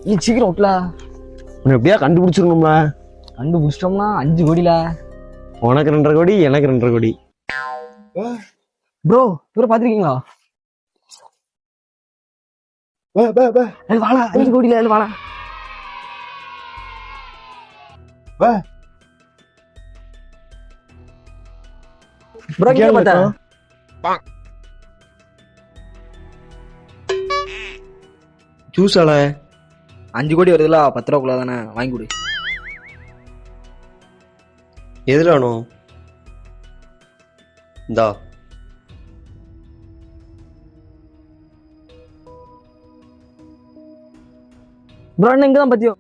நீ சீக்கிரம் விட்டல. உன்னை எப்படியா கண்டுபிடிச்சிடணும்ல. கண்டுபிடிச்சிட்டோம்னா 5 கோடியில. உனக்கு 2.5 கோடி, எனக்கு 2.5 கோடி. ப்ரோ இவரை பாத்திருக்கீங்களா? வாழா 5 கோடியில வாழா. ப்ரோ இங்க பார்த்தா ஜூஸால 5 கோடி வருதுல, 10 ரூபாக்குள்ள தானே, வாங்கி கொடு. எதுல வேணும்? இந்தா. ப்ரோ என்ன இங்கதான் பத்தியோ.